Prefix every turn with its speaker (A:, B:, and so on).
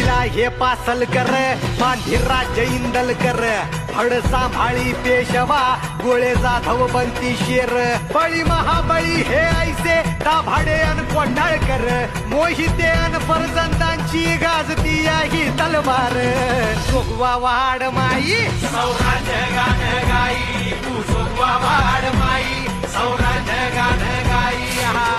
A: पहिला हे पासलकर मांधी राज्य इंदलकर फड सांभाळी पेशवा गोळे जाधव बनती शेर बळी महाबळी हे ऐसे दाभाडे अन कोंढाळकर मोहिते अन फरजंदांची गाजती ही तलवार सोगवा वाड माई सौराज्य गाण गाई तू सोगवा वाड माई सौराज्य गाण गाई हा